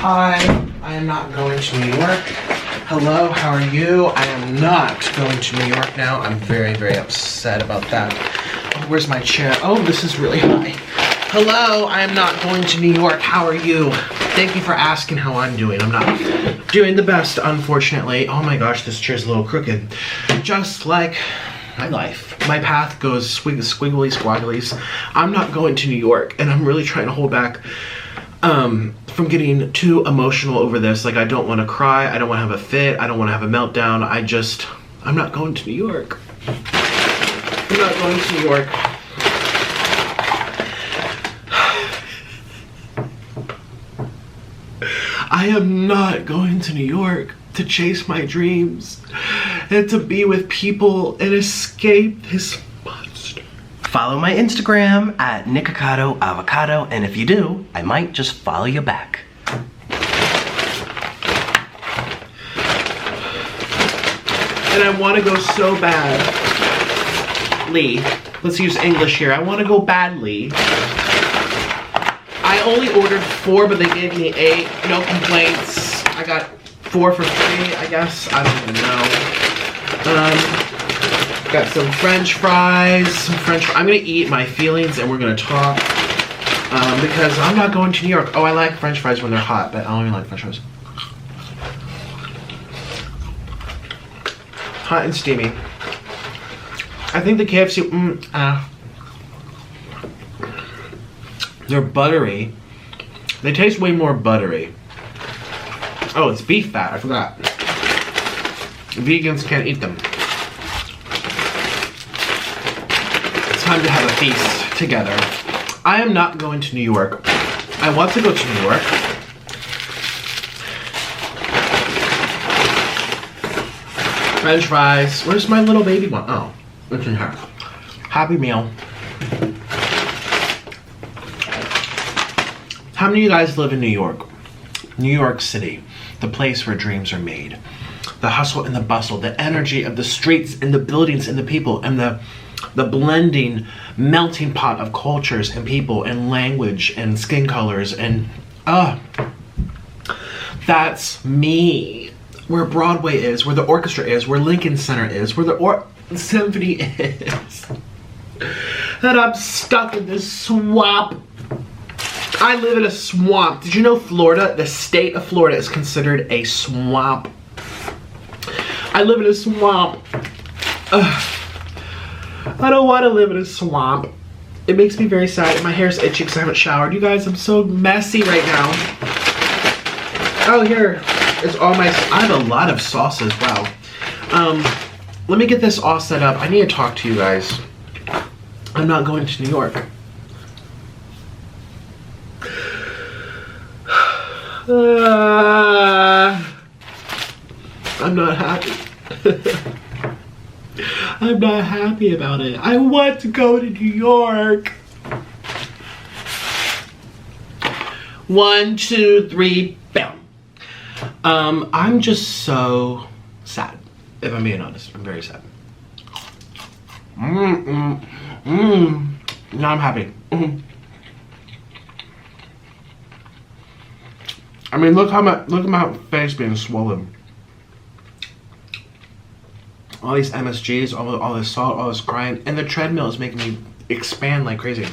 Hi, I am not going to New York. Hello, how are you? I am not going to New York now. I'm very, very upset about that. Oh, where's my chair? Oh, this is really high. Hello, I am not going to New York. How are you? Thank you for asking how I'm doing. I'm not doing the best, unfortunately. Oh my gosh, this chair's a little crooked. Just like my life. My path goes squiggly squagglies. I'm not going to New York, and I'm really trying to hold back from getting too emotional over this. Like, I don't want to cry, I don't want to have a fit, I don't want to have a meltdown. I'm not going to New York. I'm not going to New York. I am not going to New York to chase my dreams and to be with people and escape this monster. Follow my Instagram at Nikocado Avocado, and if you do, I might just follow you back. And I want to go so badly. Let's use English here. I want to go badly. I only ordered 4, but they gave me 8. No complaints. I got 4 for free, I guess. I don't even know. Got some French fries. I'm gonna eat my feelings and we're gonna talk. Because I'm not going to New York. Oh, I like French fries when they're hot, but I don't even like French fries. Hot and steamy. I think the KFC, they're buttery. They taste way more buttery. Oh, it's beef fat, I forgot. Vegans can't eat them. It's time to have a feast together. I am not going to New York. I want to go to New York. French fries. Where's my little baby one? Oh, it's in here. Happy Meal. How many of you guys live in New York? New York City, the place where dreams are made. The hustle and the bustle, the energy of the streets and the buildings and the people, and the blending, melting pot of cultures and people and language and skin colors, and that's me. Where Broadway is, where the orchestra is, where Lincoln Center is, where the symphony is. And I'm stuck in this swamp. I live in a swamp. Did you know Florida, the state of Florida, is considered a swamp? I live in a swamp. I don't want to live in a swamp. It makes me very sad. My hair's itchy because I haven't showered. You guys, I'm so messy right now. Oh, here is all my... I have a lot of sauces. Wow. Let me get this all set up. I need to talk to you guys. I'm not going to New York. I'm not happy. I'm not happy about it. I want to go to New York. 1, 2, 3, bam. I'm just so sad. If I'm being honest, I'm very sad. Now I'm happy. I mean, look at my face being swollen. All these MSGs, all this salt, all this crying, and the treadmill is making me expand like crazy.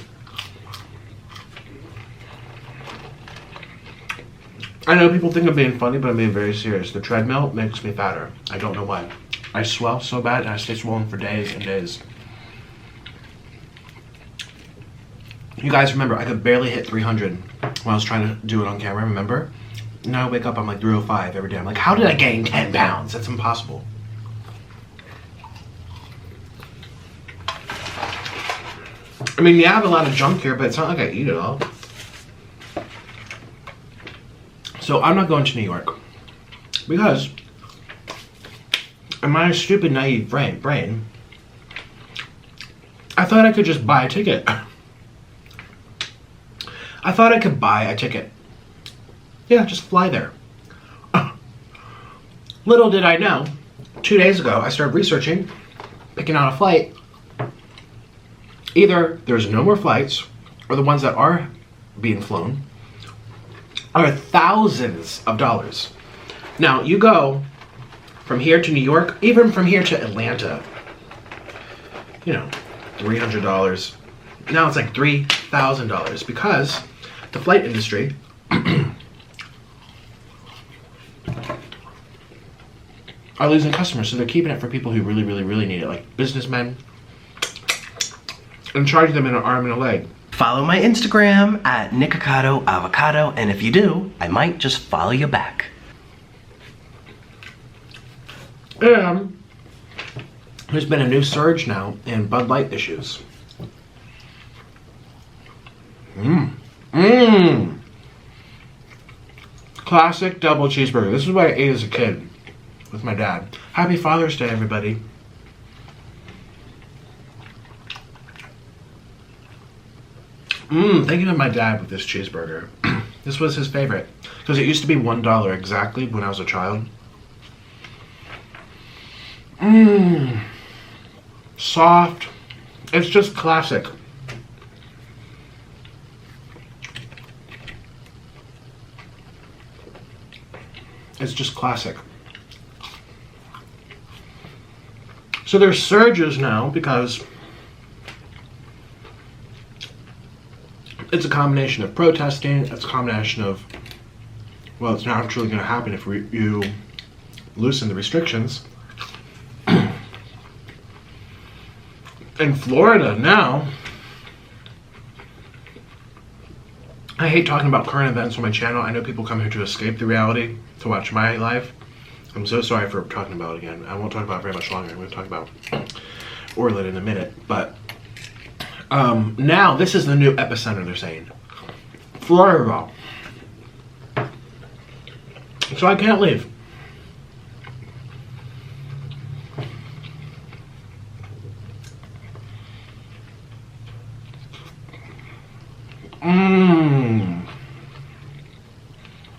I know people think I'm being funny, but I'm being very serious. The treadmill makes me fatter. I don't know why. I swell so bad and I stay swollen for days and days. You guys remember, I could barely hit 300 when I was trying to do it on camera, remember? Now I wake up, I'm like 305 every day. I'm like, how did I gain 10 pounds? That's impossible. I mean, yeah, I have a lot of junk here, but it's not like I eat it all. So I'm not going to New York because in my stupid, naive brain, I thought I could just buy a ticket. I thought I could buy a ticket. Yeah, just fly there. Little did I know, 2 days ago, I started researching, picking out a flight. Either there's no more flights, or the ones that are being flown are thousands of dollars. Now, you go from here to New York, even from here to Atlanta, you know, $300. Now it's like $3,000 because the flight industry are losing customers, so they're keeping it for people who really, really, really need it, like businessmen, and charging them an arm and a leg. Follow my Instagram at Nikocado Avocado, and if you do, I might just follow you back. And there's been a new surge now in Bud Light issues. Classic double cheeseburger. This is what I ate as a kid with my dad. Happy Father's Day, everybody. Thinking of my dad with this cheeseburger. This was his favorite. Because it used to be $1 exactly when I was a child. Soft. It's just classic. It's just classic. So there's surges now because it's a combination of protesting, it's a combination of, well, it's not actually going to happen if you loosen the restrictions. In Florida now, I hate talking about current events on my channel. I know people come here to escape the reality, to watch my life. I'm so sorry for talking about it again. I won't talk about it very much longer. I'm going to talk about Orland in a minute. But now, this is the new epicenter, they're saying. Florida. So I can't leave.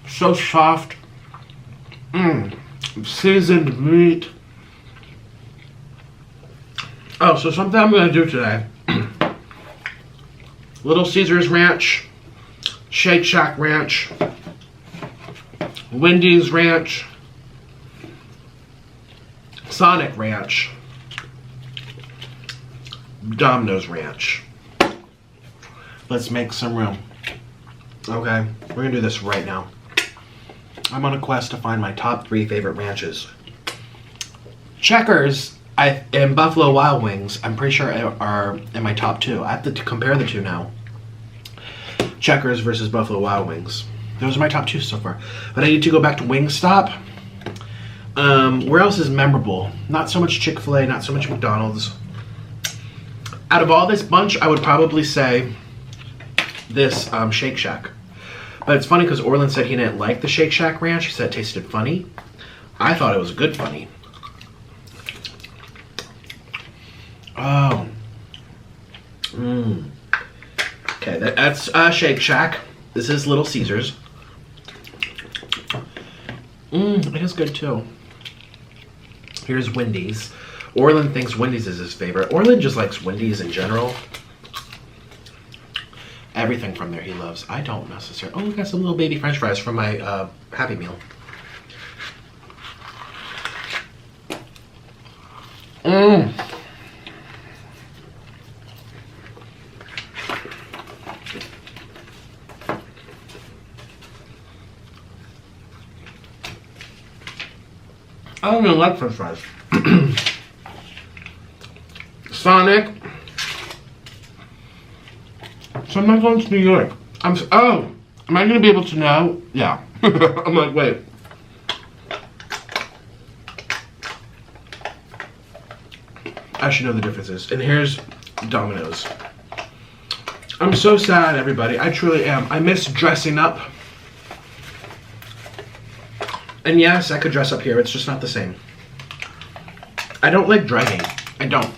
So soft. Seasoned meat. Oh, so something I'm going to do today. Little Caesars Ranch, Shake Shack Ranch, Wendy's Ranch, Sonic Ranch, Domino's Ranch. Let's make some room. Okay, we're going to do this right now. I'm on a quest to find my top 3 favorite ranches. Checkers and Buffalo Wild Wings, I'm pretty sure are in my top 2. I have to compare the two now. Checkers versus Buffalo Wild Wings. Those are my top 2 so far. But I need to go back to Wingstop. Where else is memorable? Not so much Chick-fil-A, not so much McDonald's. Out of all this bunch, I would probably say this Shake Shack. But it's funny because Orland said he didn't like the Shake Shack Ranch. He said it tasted funny. I thought it was good funny. Oh. Okay, that's Shake Shack. This is Little Caesars. It is good too. Here's Wendy's. Orland thinks Wendy's is his favorite. Orland just likes Wendy's in general. Everything from there he loves. I don't necessarily. Oh, we got some little baby french fries from my Happy Meal. I don't even like french fries. Sonic. So I'm not going to New York. Am I going to be able to know? Yeah. I'm like, wait. I should know the differences. And here's Domino's. I'm so sad, everybody. I truly am. I miss dressing up. And yes, I could dress up here. It's just not the same. I don't like driving. I don't.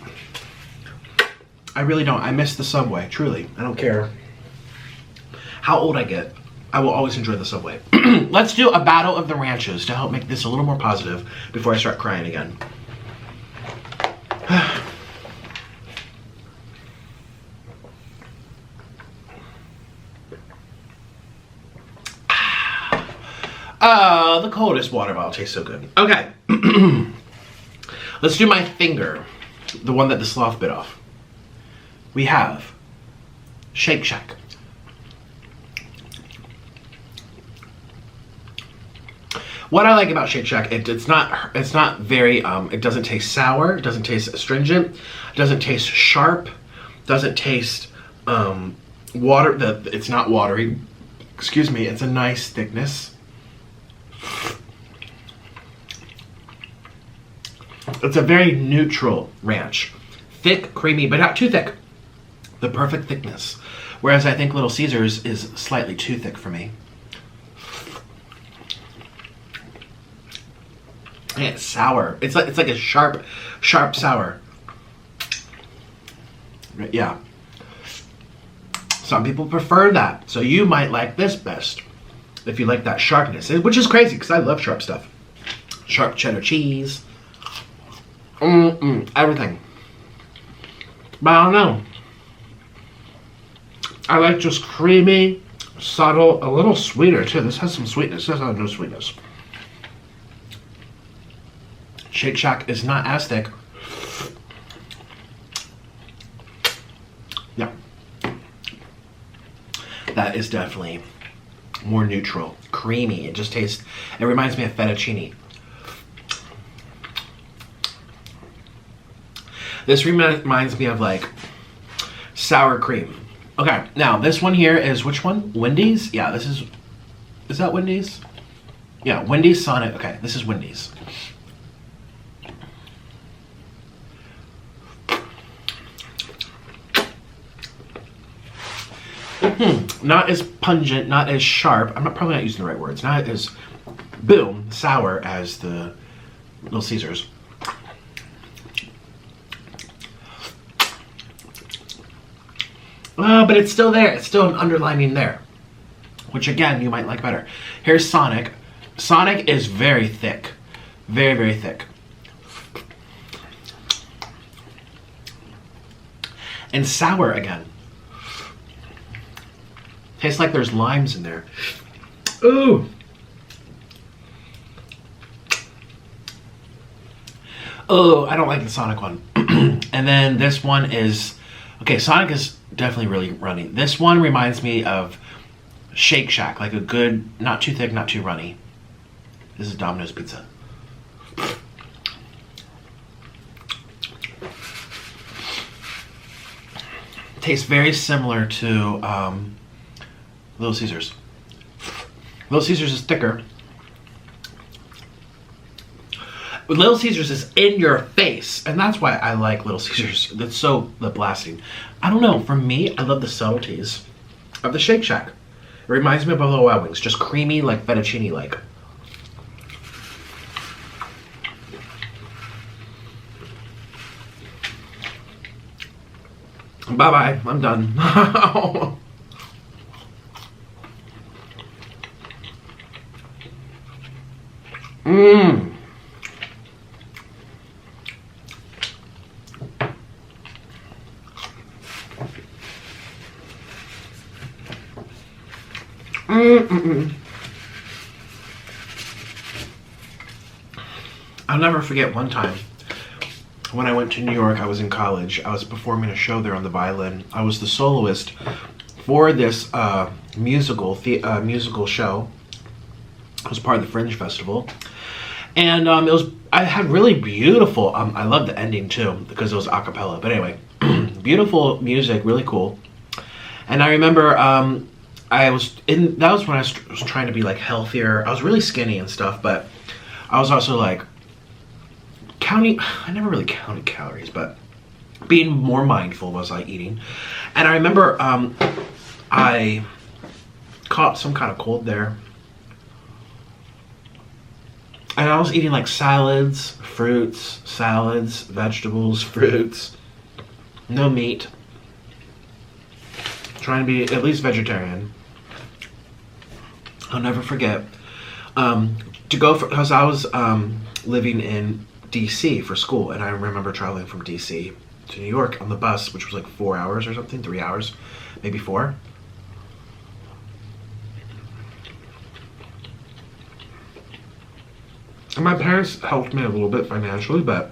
I really don't. I miss the subway, truly. I don't care how old I get. I will always enjoy the subway. Let's do a battle of the ranches to help make this a little more positive before I start crying again. The coldest water bottle tastes so good. Okay. Let's do my finger. The one that the sloth bit off. We have Shake Shack. What I like about Shake Shack, it's not very, it doesn't taste sour, it doesn't taste astringent, it doesn't taste sharp, doesn't taste it's not watery. Excuse me, it's a nice thickness. It's a very neutral ranch. Thick, creamy, but not too thick. The perfect thickness. Whereas I think Little Caesars is slightly too thick for me. And it's sour. It's like a sharp sour. Yeah. Some people prefer that. So you might like this best. If you like that sharpness. Which is crazy because I love sharp stuff. Sharp cheddar cheese. Everything. But I don't know. I like just creamy, subtle, a little sweeter too. This has some sweetness. This has no sweetness. Shake Shack is not as thick. Yeah. That is definitely more neutral. Creamy. It just tastes, it reminds me of fettuccine. This reminds me of like sour cream. Okay, now this one here is which one? Wendy's? Yeah, is that Wendy's? Yeah, Wendy's Sonic. Okay, this is Wendy's. Not as pungent, not as sharp. I'm probably not using the right words. Not as, boom, sour as the Little Caesars. But it's still there. It's still an underlining there. Which, again, you might like better. Here's Sonic. Sonic is very thick. Very, very thick. And sour again. Tastes like there's limes in there. Ooh. Oh, I don't like the Sonic one. And then this one is... Okay, Sonic is definitely really runny. This one reminds me of Shake Shack. Like a good, not too thick, not too runny. This is Domino's Pizza. Tastes very similar to Little Caesars. Little Caesars is thicker. Little Caesars is in your face, and that's why I like Little Caesars. That's so blasting. I don't know, for me, I love the subtleties of the Shake Shack. It reminds me of Buffalo Wild Wings, just creamy, like fettuccine-like. Bye-bye, I'm done. I'll never forget one time when I went to New York. I was in college. I was performing a show there on the violin. I was the soloist for this musical show. It was part of the Fringe Festival, and I had really beautiful. I loved the ending too because it was a cappella. But anyway, beautiful music, really cool. And I remember that was when I was trying to be like healthier. I was really skinny and stuff, but I was also like I never really counted calories, but being more mindful was I eating. And I remember I caught some kind of cold there. And I was eating like salads, fruits, vegetables, fruits, no meat. Trying to be at least vegetarian. I'll never forget because I was living in DC for school, and I remember traveling from DC to New York on the bus, which was like 4 hours or something, 3 hours, maybe 4. And my parents helped me a little bit financially, but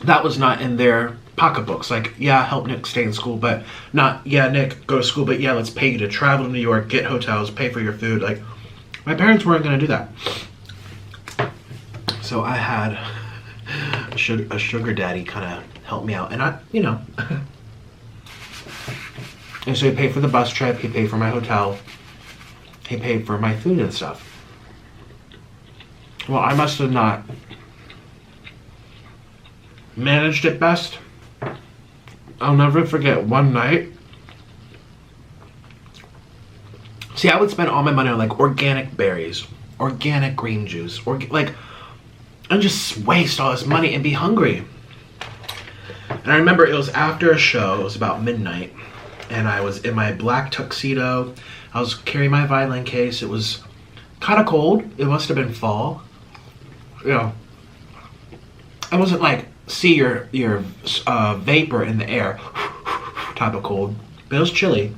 that was not in their pocketbooks. Like, yeah, help Nick stay in school, but not, yeah, Nick, go to school, but yeah, let's pay you to travel to New York, get hotels, pay for your food. Like, my parents weren't going to do that. So I had a sugar daddy kind of help me out. And I, you know, and so he paid for the bus trip, he paid for my hotel, he paid for my food and stuff. Well, I must have not managed it best. I'll never forget one night. See, I would spend all my money on like organic berries, organic green juice, and just waste all this money and be hungry. And I remember it was after a show, it was about midnight, and I was in my black tuxedo. I was carrying my violin case. It was kind of cold. It must have been fall. You know, I wasn't like see your vapor in the air type of cold, but it was chilly.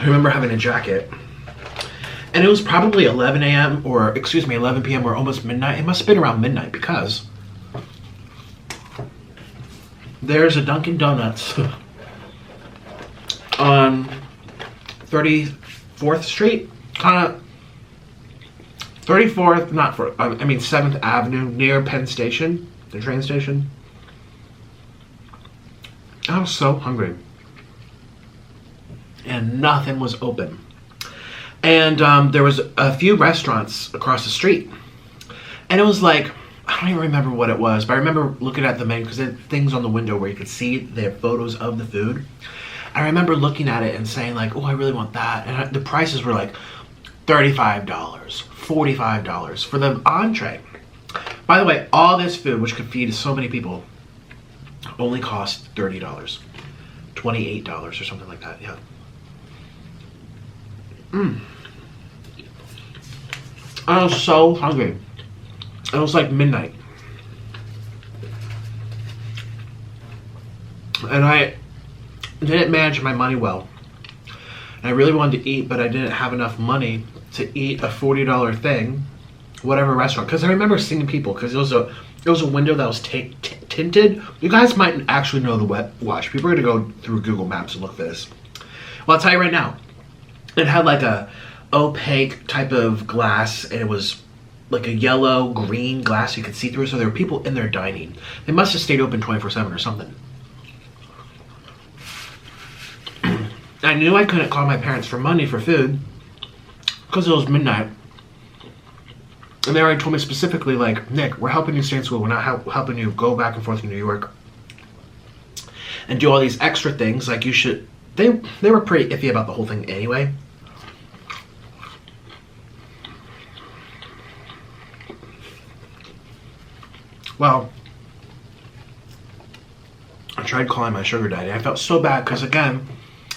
I remember having a jacket, and it was probably 11 a.m. or excuse me, 11 p.m. or almost midnight. It must have been around midnight because there's a Dunkin' Donuts on 34th Street, kind of 34th, not for, I mean 7th Avenue, near Penn Station, the train station. I was so hungry. And nothing was open. And there was a few restaurants across the street. And it was like, I don't even remember what it was, but I remember looking at the menu because there are things on the window where you could see their photos of the food. I remember looking at it and saying like, oh, I really want that. And the prices were like $35, $45 for the entree. By the way, all this food, which could feed so many people, only cost $30, $28 or something like that, yeah. I was so hungry. It was like midnight. And I didn't manage my money well. And I really wanted to eat, but I didn't have enough money to eat a $40 thing, whatever restaurant. Because I remember seeing people, because it was a window that was tinted. You guys might actually know the watch. People are going to go through Google Maps and look for this. Well, I'll tell you right now. It had like a opaque type of glass, and it was like a yellow green glass you could see through, so there were people in there dining. They must have stayed open 24/7 or something. I knew I couldn't call my parents for money for food because it was midnight, and they already told me specifically like, Nick, we're helping you stay in school, we're not helping you go back and forth to New York and do all these extra things. Like, you should. They were pretty iffy about the whole thing anyway. Well, I tried calling my sugar daddy. I felt so bad because, again,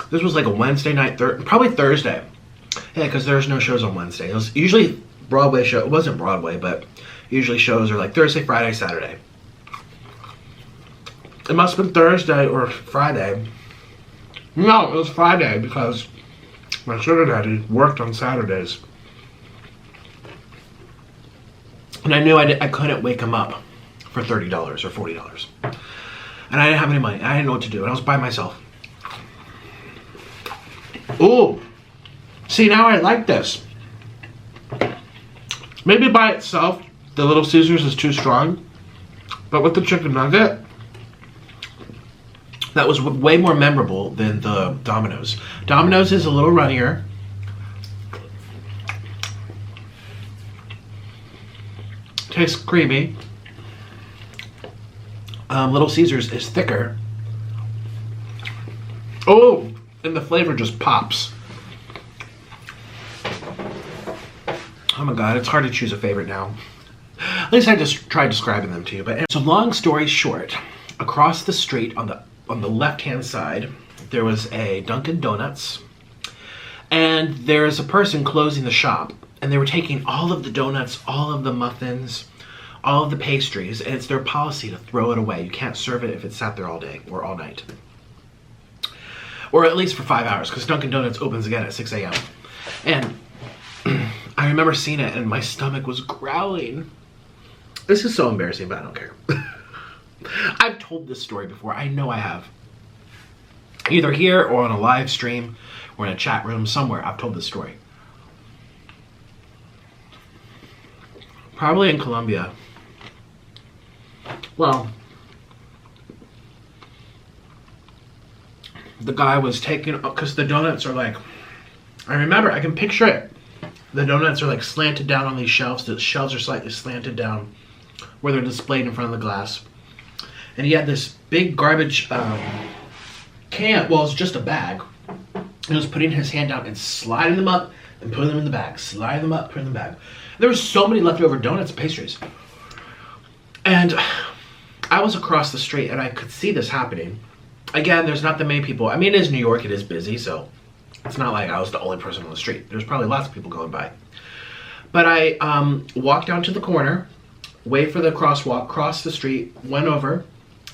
this was like a Wednesday night, probably Thursday. Yeah, because there's no shows on Wednesday. It was usually Broadway show. It wasn't Broadway, but usually shows are like Thursday, Friday, Saturday. It must have been Thursday or Friday. No, it was Friday because my sugar daddy worked on Saturdays. And I knew I couldn't wake him up for $30 or $40. And I didn't have any money. I didn't know what to do. And I was by myself. Ooh. See, now I like this. Maybe by itself, the Little Caesars is too strong. But with the chicken nugget, that was way more memorable than the Domino's. Domino's is a little runnier. Tastes creamy. Little Caesars is thicker. Oh, and the flavor just pops. Oh my god, it's hard to choose a favorite now. At least I just tried describing them to you. But so long story short, across the street on the left-hand side, there was a Dunkin' Donuts, and there's a person closing the shop, and they were taking all of the donuts, all of the muffins, all of the pastries, and it's their policy to throw it away. You can't serve it if it's sat there all day or all night. Or at least for 5 hours, because Dunkin' Donuts opens again at 6 a.m. And I remember seeing it and my stomach was growling. This is so embarrassing, but I don't care. I've told this story before. I know I have. Either here or on a live stream or in a chat room somewhere, I've told this story. Probably in Colombia. Well, the guy was taking, because the donuts are like, I remember, I can picture it. The donuts are like slanted down on these shelves. The shelves are slightly slanted down where they're displayed in front of the glass. And he had this big garbage can, well, it's just a bag. He was putting his hand down and sliding them up and putting them in the bag. Sliding them up, putting them in the bag. There were so many leftover donuts and pastries. And I was across the street and I could see this happening. Again, there's not that many people. I mean, it is New York, it is busy, so it's not like I was the only person on the street. There's probably lots of people going by. But I walked down to the corner, waited for the crosswalk, crossed the street, went over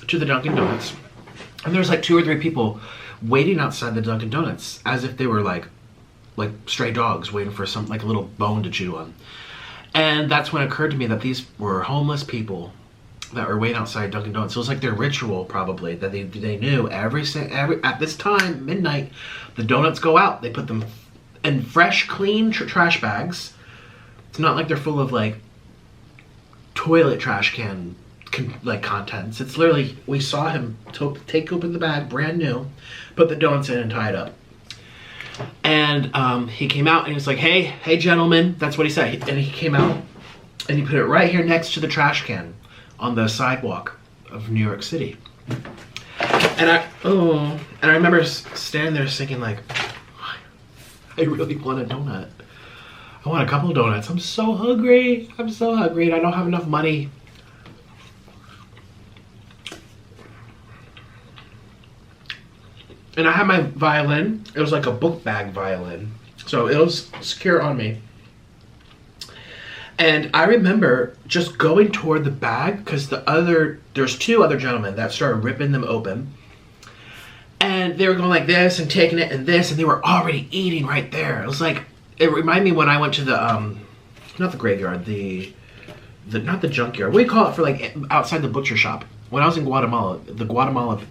to the Dunkin' Donuts. And there's like 2 or 3 people waiting outside the Dunkin' Donuts as if they were like stray dogs waiting for some, like a little bone to chew on. And that's when it occurred to me that these were homeless people that were waiting outside Dunkin' Donuts. So it was like their ritual, probably, that they knew every at this time, midnight, the donuts go out. They put them in fresh, clean trash bags. It's not like they're full of like toilet trash can like contents. It's literally, we saw him take open the bag, brand new, put the donuts in and tie it up. And he came out and he was like, hey gentlemen, that's what he said. And he came out and he put it right here next to the trash can on the sidewalk of New York City. And I remember standing there thinking like, I really want a donut. I want a couple of donuts. I'm so hungry. I'm so hungry and I don't have enough money. And I had my violin. It was like a book bag violin. So it was secure on me. And I remember just going toward the bag because there's 2 other gentlemen that started ripping them open. And they were going like this and taking it and this, and they were already eating right there. It was like, it reminded me when I went to the, not the graveyard, not the junkyard. What do you call it for like outside the butcher shop? When I was in Guatemala, the Guatemala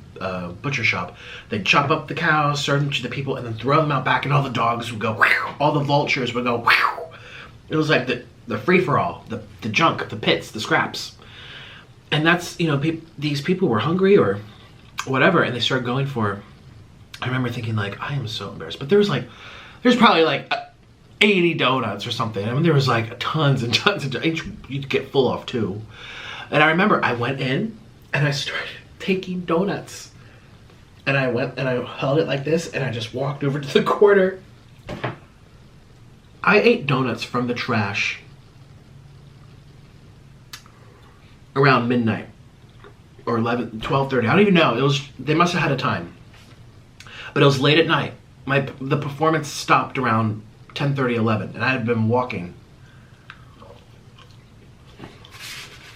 butcher shop, they'd chop up the cows, serve them to the people, and then throw them out back, and all the dogs would go, wow. All the vultures would go, wow. It was like the free-for-all, the junk, the pits, the scraps. And that's, you know, these people were hungry or whatever, and they started going for, I remember thinking like, I am so embarrassed. But there's probably like 80 donuts or something. I mean, there was like tons and tons of donuts. You'd get full off too. And I remember I went in and I started taking donuts. And I went and I held it like this and I just walked over to the corner. I ate donuts from the trash around midnight or 12:30. I don't even know. They must have had a time. But it was late at night. The performance stopped around 10:30, 11, and I had been walking.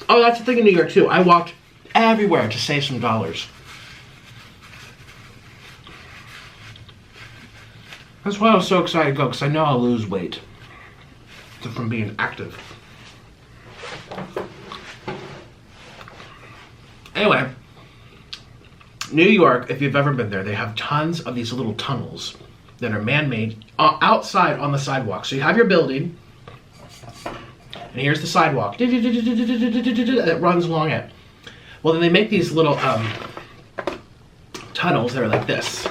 Oh, that's the thing in New York too. I walked everywhere to save some dollars. That's why I was so excited to go, because I know I'll lose weight from being active. Anyway, New York, if you've ever been there, they have tons of these little tunnels that are man-made outside on the sidewalk. So you have your building, and here's the sidewalk that runs along it. Well, then they make these little tunnels that are like this.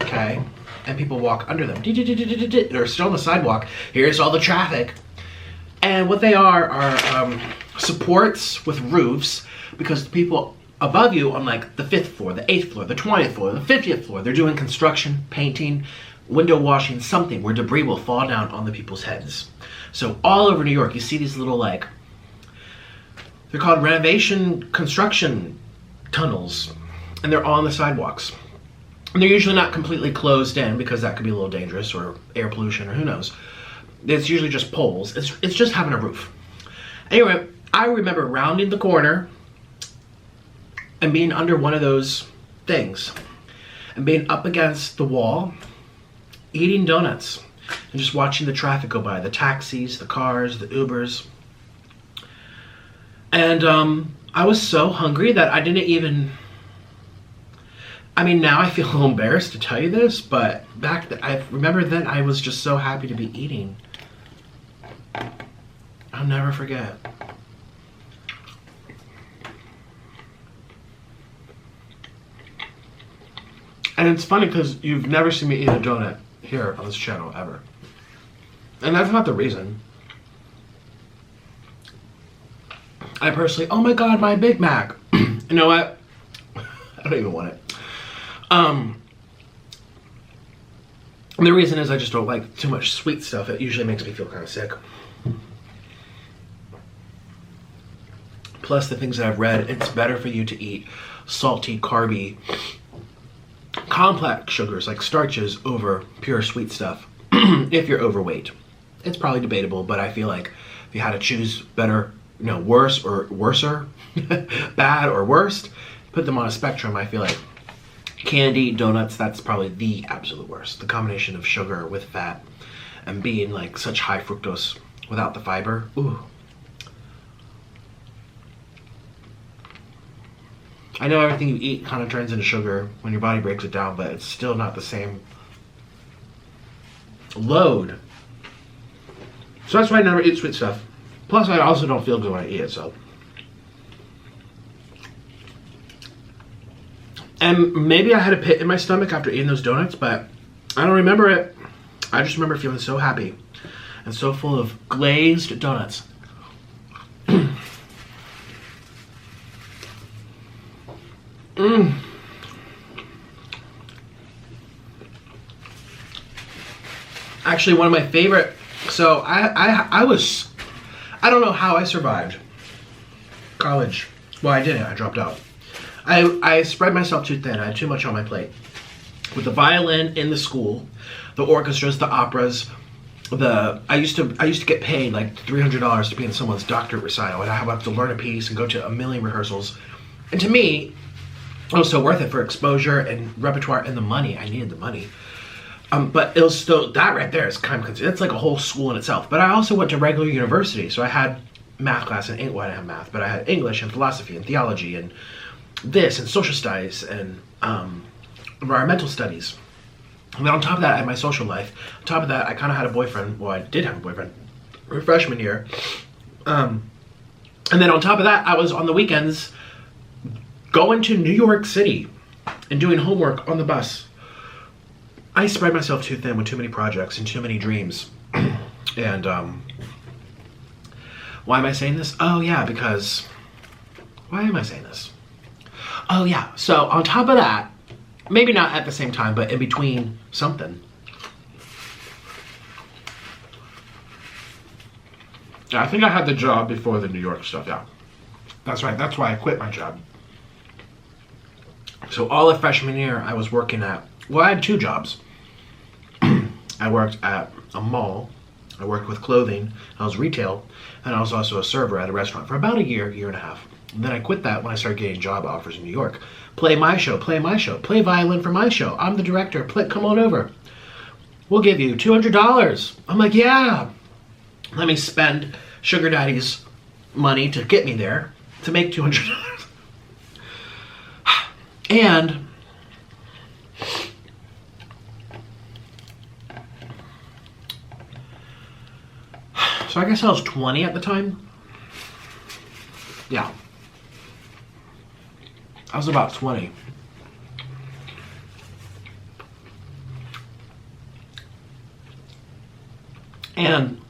Okay, and people walk under them. They're still on the sidewalk. Here's all the traffic. And what they are supports with roofs, because the people above you on like the 5th floor, the 8th floor, the 20th floor, the 50th floor, they're doing construction, painting, window washing, something where debris will fall down on the people's heads. So all over New York, you see these little like, they're called renovation construction tunnels, and they're all on the sidewalks. And they're usually not completely closed in because that could be a little dangerous, or air pollution, or who knows. It's usually just poles. It's just having a roof. Anyway, I remember rounding the corner and being under one of those things and being up against the wall eating donuts and just watching the traffic go by, the taxis, the cars, the Ubers. And I was so hungry that I didn't even, I mean, now I feel a little embarrassed to tell you this, but back then, I remember then I was just so happy to be eating. I'll never forget. And it's funny because you've never seen me eat a donut here on this channel ever. And that's not the reason. I personally, oh my god, my Big Mac. You know what? I don't even want it. The reason is I just don't like too much sweet stuff. It usually makes me feel kind of sick. Plus the things that I've read, it's better for you to eat salty, carby, complex sugars like starches over pure sweet stuff if you're overweight. It's probably debatable, but I feel like if you had to choose better, you know, worse or worser, bad or worst, put them on a spectrum, I feel like candy, donuts, that's probably the absolute worst. The combination of sugar with fat and being like such high fructose without the fiber. Ooh. I know everything you eat kind of turns into sugar when your body breaks it down, but it's still not the same load. So that's why I never eat sweet stuff. Plus, I also don't feel good when I eat it, so. And maybe I had a pit in my stomach after eating those donuts, but I don't remember it. I just remember feeling so happy and so full of glazed donuts. Actually, one of my favorite. So I don't know how I survived college. Well, I didn't. I dropped out. I spread myself too thin. I had too much on my plate. With the violin in the school, the orchestras, the operas, I used to get paid like $300 to be in someone's doctorate recital, and I would have to learn a piece and go to a million rehearsals. And to me, it was so worth it for exposure and repertoire and the money. I needed the money. But it was still, that right there is kind of, it's like a whole school in itself. But I also went to regular university, so I had math class and, well, I didn't have math, but I had English and philosophy and theology and this and social studies and environmental studies. And then on top of that, I had my social life. On top of that, I kind of had a boyfriend. Well, I did have a boyfriend for freshman year. And then on top of that, I was on the weekends going to New York City and doing homework on the bus. I spread myself too thin with too many projects and too many dreams. And why am I saying this? Oh yeah, because, why am I saying this? Oh yeah, so on top of that, maybe not at the same time, but in between something. Yeah, I think I had the job before the New York stuff, yeah. That's right, that's why I quit my job. So all of freshman year, I was working at, well, I had two jobs. I worked at a mall, I worked with clothing, I was retail, and I was also a server at a restaurant for about a year, year and a half. And then I quit that when I started getting job offers in New York. Play my show, play violin for my show. I'm the director, come on over. We'll give you $200. I'm like, yeah. Let me spend sugar daddy's money to get me there to make $200. And so I guess I was 20 at the time. Yeah. I was about 20. And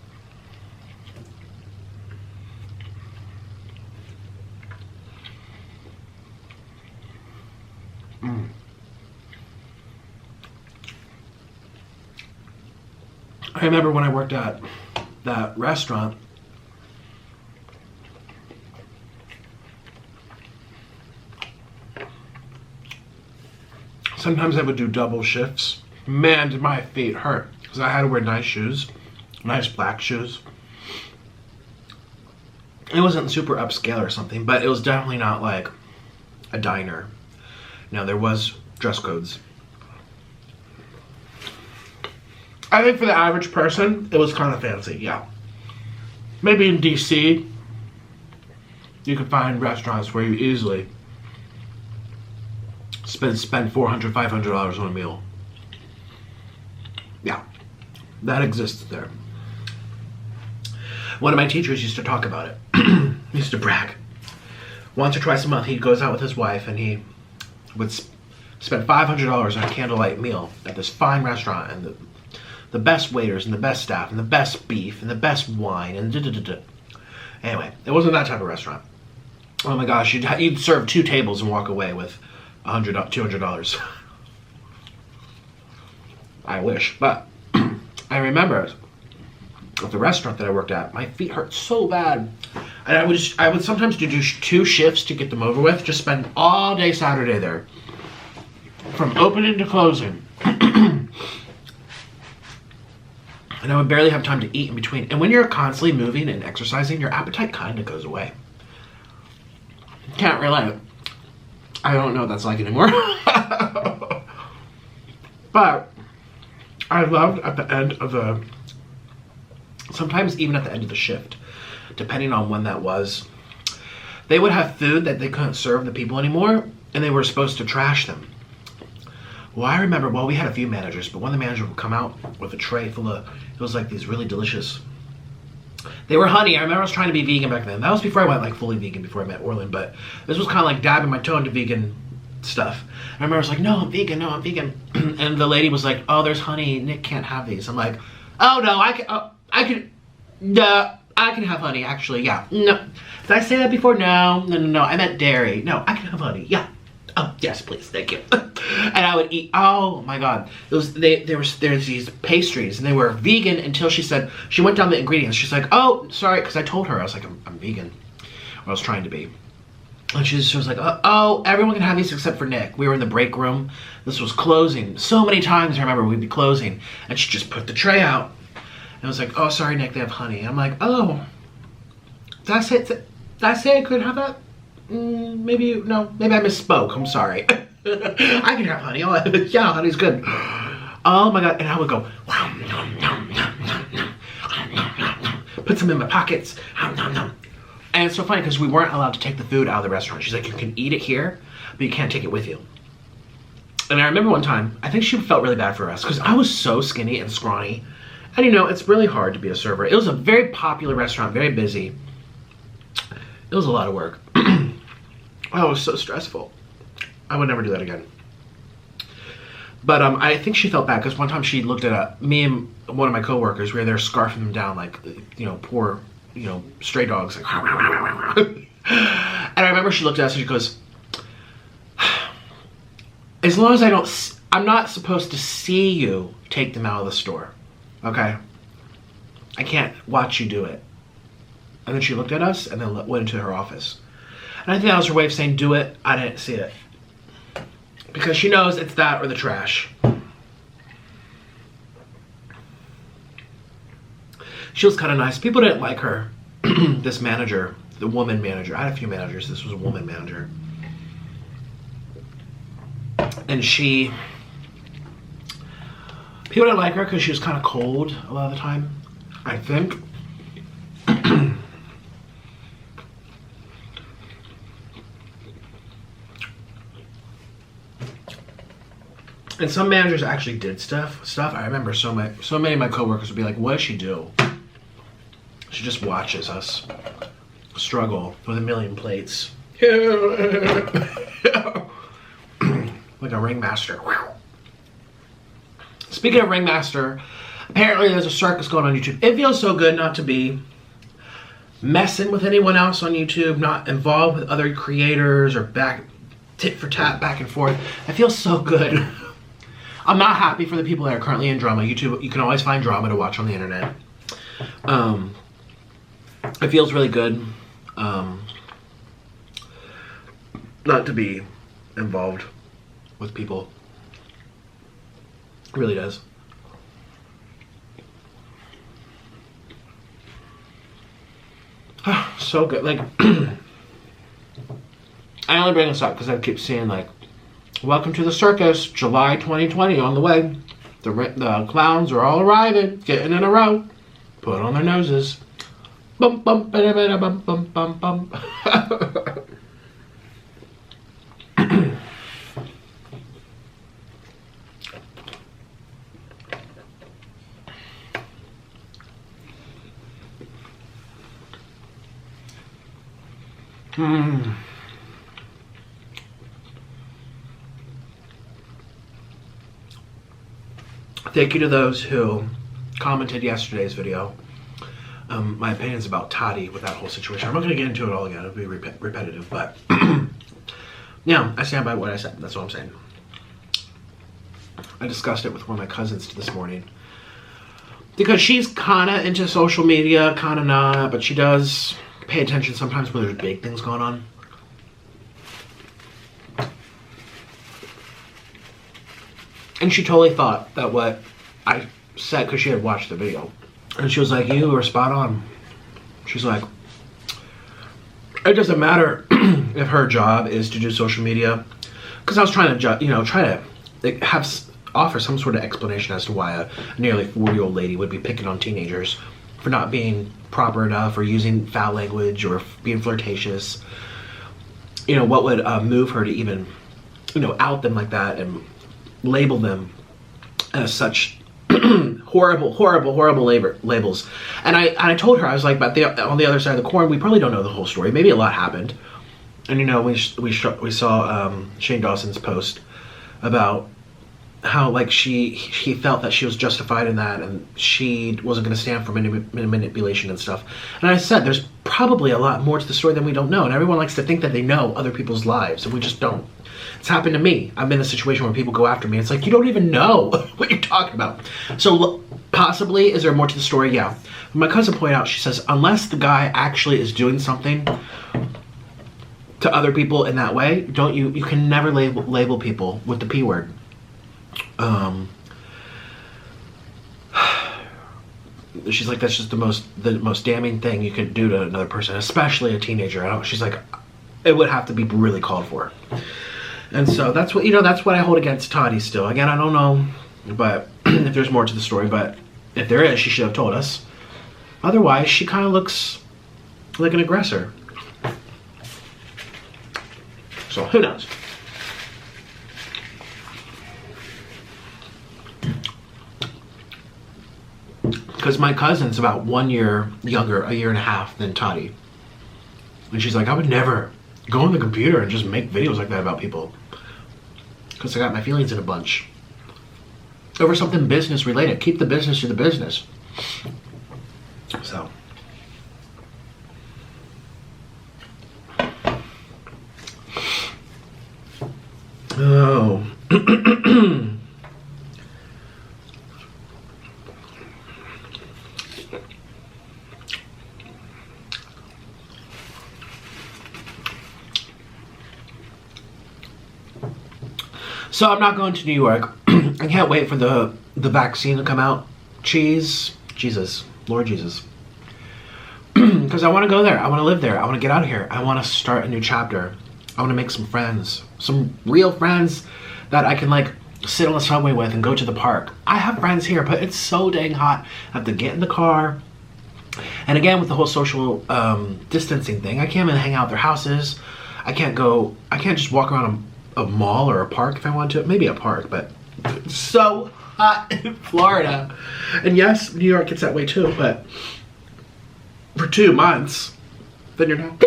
I remember when I worked at that restaurant, sometimes I would do double shifts. Man, did my feet hurt because I had to wear nice shoes, nice black shoes. It wasn't super upscale or something, but it was definitely not like a diner. Now there was dress codes. I think for the average person, it was kind of fancy, yeah. Maybe in DC, you could find restaurants where you easily spend $400, $500 on a meal. Yeah, that exists there. One of my teachers used to talk about it. He used to brag. Once or twice a month, he goes out with his wife and he would spend $500 on a candlelight meal at this fine restaurant, and the best waiters and the best staff and the best beef and the best wine and da-da-da-da. Anyway, it wasn't that type of restaurant. Oh my gosh, you'd serve 2 tables and walk away with $100, $200. I wish, but I remember at the restaurant that I worked at, my feet hurt so bad, and I would sometimes do 2 shifts to get them over with. Just spend all day Saturday there, from opening to closing. And I would barely have time to eat in between. And when you're constantly moving and exercising, your appetite kind of goes away. Can't relate. I don't know what that's like anymore. But I loved at the end of sometimes even at the end of the shift, depending on when that was, they would have food that they couldn't serve the people anymore, and they were supposed to trash them. Well, I remember, we had a few managers, but one of the managers would come out with a tray full of, it was like these really delicious, they were honey. I remember I was trying to be vegan back then. That was before I went like fully vegan, before I met Orlin, but this was kind of like dabbing my toe into vegan stuff. I remember I was like, no, I'm vegan, no, I'm vegan. And the lady was like, oh, there's honey, Nick can't have these. I'm like, oh no, I can have honey, actually, yeah. No, did I say that before? No, I meant dairy. No, I can have honey, yeah. Oh, yes, please, thank you. And I would eat, oh my God. There's these pastries, and they were vegan until she went down the ingredients. She's like, oh, sorry, because I told her, I was like, I'm vegan. Or I was trying to be. And she was like, oh, everyone can have these except for Nick. We were in the break room. This was closing. So many times I remember we'd be closing, and she just put the tray out. And I was like, oh, sorry, Nick, they have honey. And I'm like, oh, did I say I couldn't have that? Maybe I misspoke. I'm sorry. I can have honey. Oh, yeah, honey's good. Oh my God. And I would go, put some in my pockets. And it's so funny because we weren't allowed to take the food out of the restaurant. She's like, you can eat it here, but you can't take it with you. And I remember one time, I think she felt really bad for us because I was so skinny and scrawny. And it's really hard to be a server. It was a very popular restaurant, very busy. It was a lot of work. Oh, it was so stressful. I would never do that again. But I think she felt bad because one time she looked at me and one of my coworkers. We were there scarfing them down like, poor, stray dogs. Like, and I remember she looked at us and she goes, as long as I'm not supposed to see you take them out of the store. Okay? I can't watch you do it. And then she looked at us and then went into her office. And I think that was her way of saying, do it. I didn't see it. Because she knows it's that or the trash. She was kind of nice. People didn't like her. This manager, the woman manager. I had a few managers. This was a woman manager. And people didn't like her because she was kind of cold a lot of the time, I think. And some managers actually did stuff. I remember so many of my coworkers would be like, what does she do? She just watches us struggle with a million plates. Like a ringmaster. Speaking of ringmaster, apparently there's a circus going on YouTube. It feels so good not to be messing with anyone else on YouTube, not involved with other creators or tit for tat back and forth. It feels so good. I'm not happy for the people that are currently in drama. YouTube, you can always find drama to watch on the internet. It feels really good not to be involved with people. It really does. So good. Like, I only bring this up because I keep seeing like, welcome to the circus, July 2020 on the way. The clowns are all arriving, getting in a row. Put on their noses. Bum bum ba da bum bum bum bum. Thank you to those who commented yesterday's video. My opinions about Toddy with that whole situation. I'm not going to get into it all again. It'll be repetitive, but yeah, I stand by what I said. That's what I'm saying. I discussed it with one of my cousins this morning because she's kind of into social media, kind of not, but she does pay attention sometimes when there's big things going on. And she totally thought that what I said, because she had watched the video, and she was like, you were spot on. She's like, it doesn't matter if her job is to do social media, because I was trying to, offer some sort of explanation as to why a nearly 40-year-old lady would be picking on teenagers for not being proper enough or using foul language or being flirtatious. You know, what would move her to even, out them like that and label them as such horrible labels. And I told her, I was like, but on the other side of the coin, we probably don't know the whole story. Maybe a lot happened. And we saw Shane Dawson's post about how like he felt that she was justified in that, and she wasn't going to stand for manipulation and stuff. And I said, there's probably a lot more to the story than we don't know, and everyone likes to think that they know other people's lives, and we just don't. It's happened to me. I'm in a situation where people go after me. It's like, you don't even know what you're talking about. So possibly, is there more to the story? Yeah. My cousin pointed out, she says, unless the guy actually is doing something to other people in that way, you can never label people with the P word. She's like, that's just the most damning thing you could do to another person, especially a teenager. She's like, it would have to be really called for. And so that's what I hold against Toddy still. Again, I don't know, but if there's more to the story, but if there is, she should have told us. Otherwise, she kind of looks like an aggressor. So who knows? Because my cousin's about 1 year younger, a year and a half than Toddy. And she's like, I would never go on the computer and just make videos like that about people. Because I got my feelings in a bunch. Over something business related. Keep the business to the business. So. Oh. So I'm not going to New York. I can't wait for the vaccine to come out. Jesus, Lord Jesus. Because I want to go there. I want to live there. I want to get out of here. I want to start a new chapter. I want to make some friends. Some real friends that I can like sit on the subway with and go to the park. I have friends here, but it's so dang hot. I have to get in the car. And again, with the whole social distancing thing, I can't even hang out at their houses. I can't just walk around a mall or a park if I want to. Maybe a park, but it's so hot in Florida. And yes, New York gets that way too, but for 2 months, then you're done.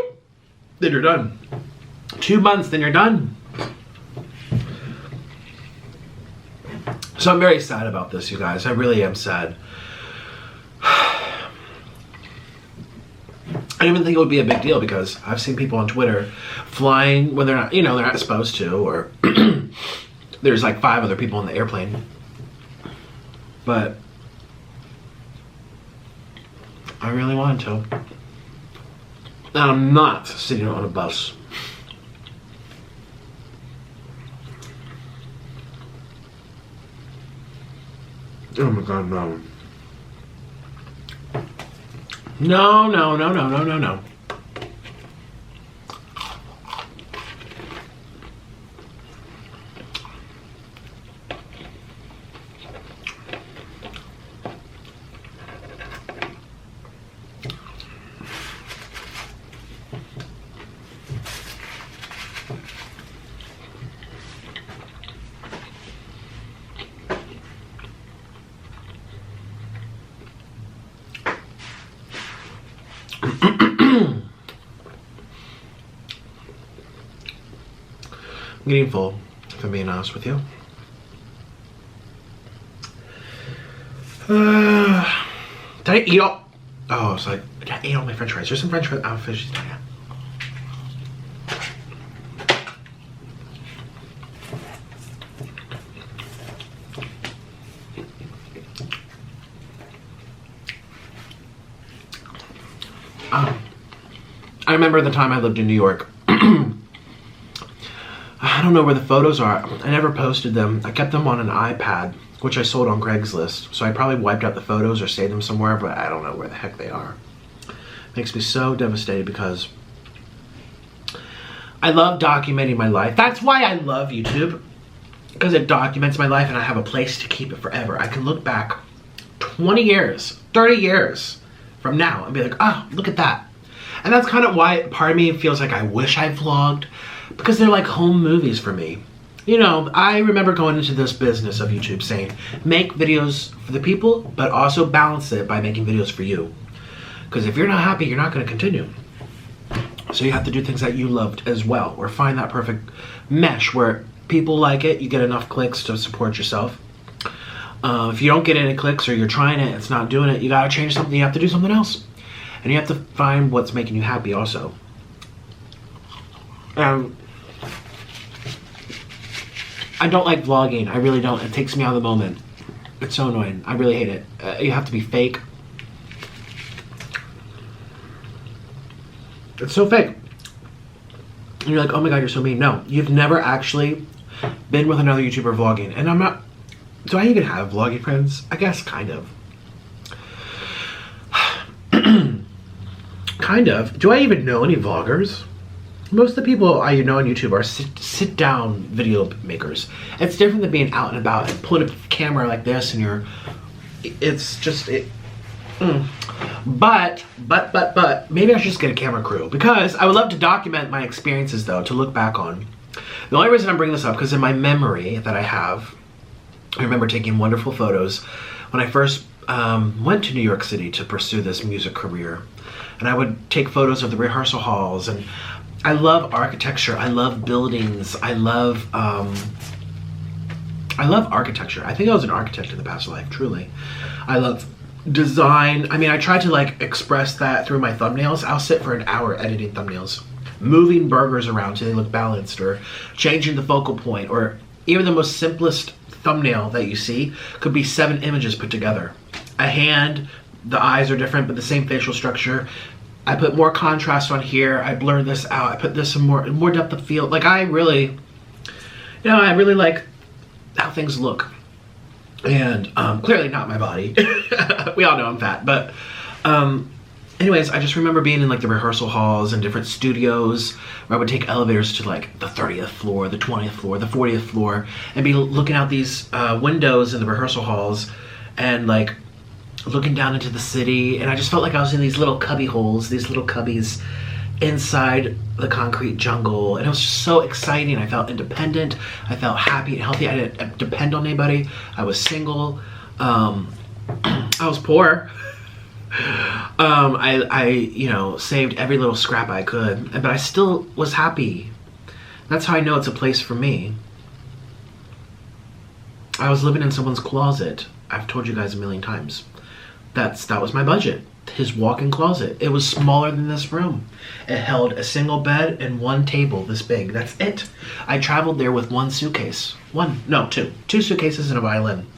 Then you're done. 2 months, then you're done. So I'm very sad about this, you guys. I really am sad. I didn't even think it would be a big deal because I've seen people on Twitter flying when they're not, they're not supposed to, or there's like 5 other people in the airplane. But I really wanted to. And I'm not sitting on a bus. Oh my God, no. No. getting full, if I'm being honest with you. Did I eat all? Oh, it's like, did I eat all my French fries? There's some French fries. Oh, fish. I remember the time I lived in New York. I don't know where the photos are. I never posted them. I kept them on an iPad, which I sold on Craigslist. So I probably wiped out the photos or saved them somewhere, but I don't know where the heck they are. Makes me so devastated because I love documenting my life. That's why I love YouTube, because it documents my life and I have a place to keep it forever. I can look back 20 years, 30 years from now and be like, oh, look at that. And that's kind of why part of me feels like I wish I vlogged, because they're like home movies for me. You know, I remember going into this business of YouTube saying, make videos for the people, but also balance it by making videos for you. Because if you're not happy, you're not going to continue. So you have to do things that you loved as well, or find that perfect mesh where people like it, you get enough clicks to support yourself. If you don't get any clicks or you're trying it, it's not doing it, you got to change something, you have to do something else. And you have to find what's making you happy also. I don't like vlogging. I really don't. It takes me out of the moment. It's so annoying. I really hate it. You have to be fake. It's so fake. And you're like, oh my god, you're so mean. No, you've never actually been with another YouTuber vlogging. And I'm not... Do I even have vlogging friends? I guess kind of. Kind of. Do I even know any vloggers? Most of the people I know on YouTube are sit-down video makers. It's different than being out and about and pulling a camera like this and you're... It's just... But, maybe I should just get a camera crew, because I would love to document my experiences though, to look back on. The only reason I'm bringing this up, because in my memory that I have, I remember taking wonderful photos when I first went to New York City to pursue this music career. And I would take photos of the rehearsal halls, and I love architecture, I love buildings, I love architecture. I think I was an architect in the past life, truly. I love design. I mean, I try to like express that through my thumbnails. I'll sit for an hour editing thumbnails, moving burgers around so they look balanced, or changing the focal point, or even the most simplest thumbnail that you see could be 7 images put together. A hand, the eyes are different, but the same facial structure. I put more contrast on here. I blur this out. I put this in more depth of field. Like I really like how things look. And clearly not my body. We all know I'm fat, but anyways, I just remember being in like the rehearsal halls and different studios where I would take elevators to like the 30th floor, the 20th floor, the 40th floor, and be looking out these windows in the rehearsal halls and like looking down into the city. And I just felt like I was in these little cubby holes, these little cubbies inside the concrete jungle, and it was just so exciting. I felt independent, I felt happy and healthy. I didn't depend on anybody. I was single. I was poor. I you know, saved every little scrap I could, but I still was happy. That's how I know it's a place for me. I was living in someone's closet. I've told you guys a million times. That was my budget. His walk-in closet. It was smaller than this room. It held a single bed and 1 table this big. That's it. I traveled there with 1 suitcase. 2 suitcases and a violin.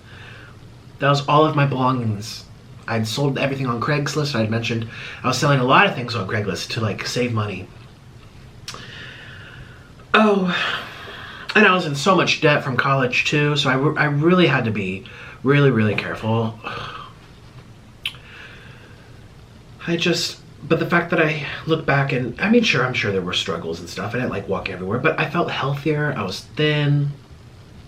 That was all of my belongings. I'd sold everything on Craigslist. I'd mentioned I was selling a lot of things on Craigslist to like save money. Oh, and I was in so much debt from college too, so I really had to be really careful. But the fact that I look back and, I mean, I'm sure there were struggles and stuff. I didn't like walking everywhere, but I felt healthier. I was thin.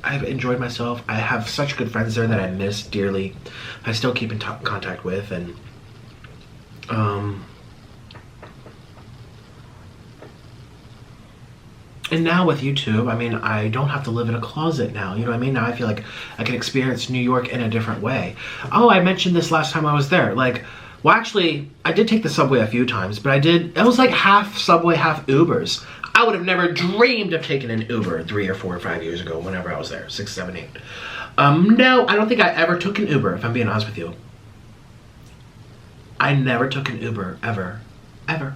I've enjoyed myself. I have such good friends there that I miss dearly. I still keep in contact with, and now with YouTube, I mean, I don't have to live in a closet now. You know what I mean? Now I feel like I can experience New York in a different way. Oh, I mentioned this last time I was there. Like, well, actually, I did take the subway a few times, but it was like half subway, half Ubers. I would have never dreamed of taking an Uber 3 or 4 or 5 years ago, whenever I was there, 6, 7, 8. No, I don't think I ever took an Uber, if I'm being honest with you. I never took an Uber, ever. Ever.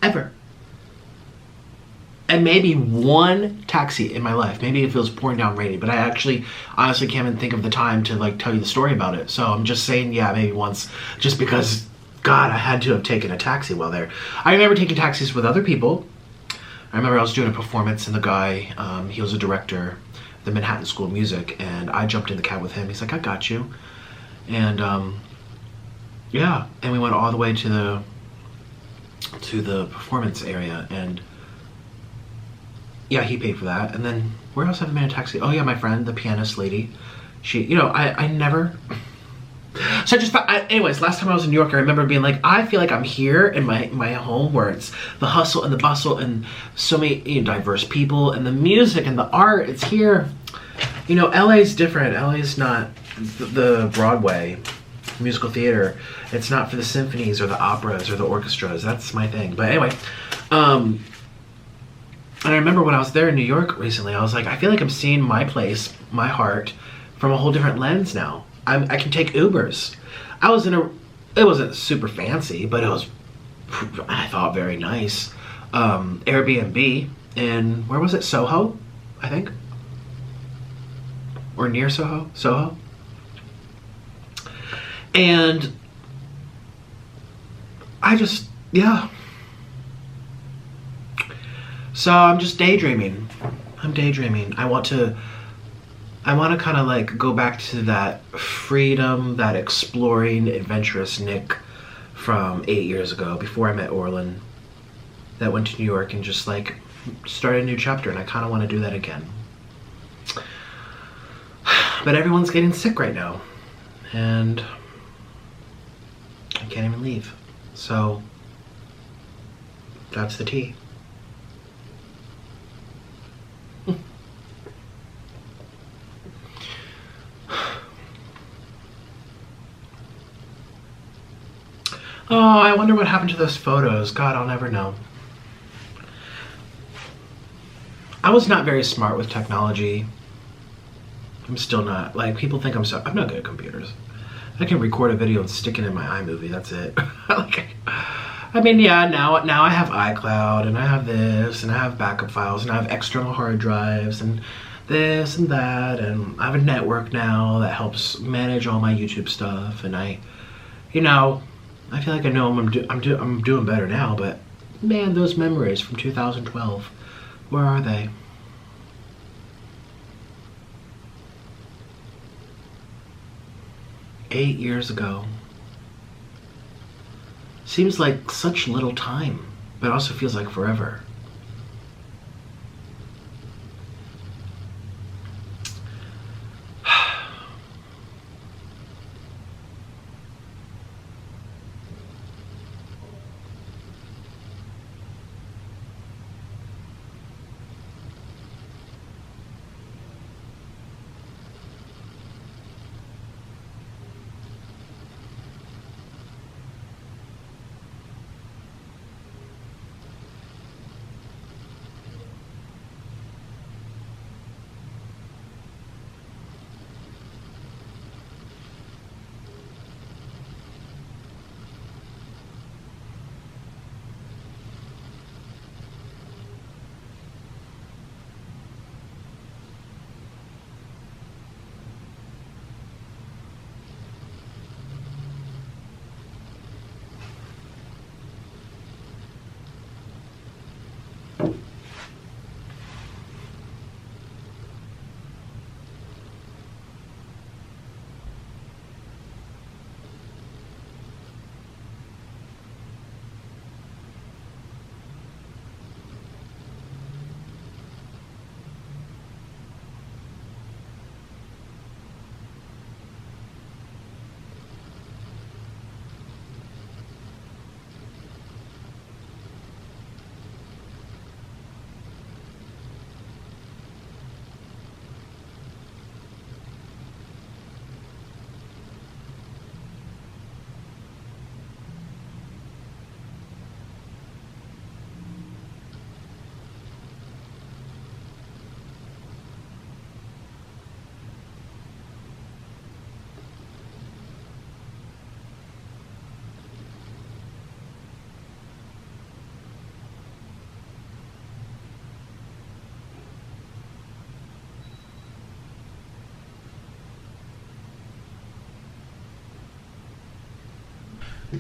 Ever. And maybe one taxi in my life. Maybe if it was pouring down raining, but I actually honestly can't even think of the time to like tell you the story about it. So I'm just saying, yeah, maybe once, just because, God, I had to have taken a taxi while there. I remember taking taxis with other people. I remember I was doing a performance and the guy, he was a director at the Manhattan School of Music, and I jumped in the cab with him. He's like, I got you. And yeah, and we went all the way to the performance area, and yeah, he paid for that. And then where else have I been in a taxi? Oh yeah, my friend, the pianist lady. She, you know, I never. So I just, anyways, last time I was in New York, I remember being like, I feel like I'm here in my home where it's the hustle and the bustle and so many, you know, diverse people and the music and the art. It's here. You know, LA's different. LA's not the Broadway musical theater. It's not for the symphonies or the operas or the orchestras. That's my thing. But anyway, and I remember when I was there in New York recently, I was like, I feel like I'm seeing my place, my heart, from a whole different lens now. I can take Ubers. I was it wasn't super fancy, but it was, I thought, very nice. Airbnb in, where was it? Soho, I think? Or near Soho? Soho? And I just, yeah. So I'm just daydreaming. I'm daydreaming. I want to kind of like go back to that freedom, that exploring, adventurous Nick from 8 years ago, before I met Orlin, that went to New York and just like started a new chapter, and I kind of want to do that again. But everyone's getting sick right now, and I can't even leave. So that's the tea. Oh, I wonder what happened to those photos. God, I'll never know. I was not very smart with technology. I'm still not. Like, people think I'm not good at computers. I can record a video and stick it in my iMovie, that's it. Like, I mean, yeah, now I have iCloud, and I have this, and I have backup files, and I have external hard drives, and this and that, and I have a network now that helps manage all my YouTube stuff, and I feel like I know I'm doing better now, but man, those memories from 2012, where are they? Eight years ago. Seems like such little time, but also feels like forever.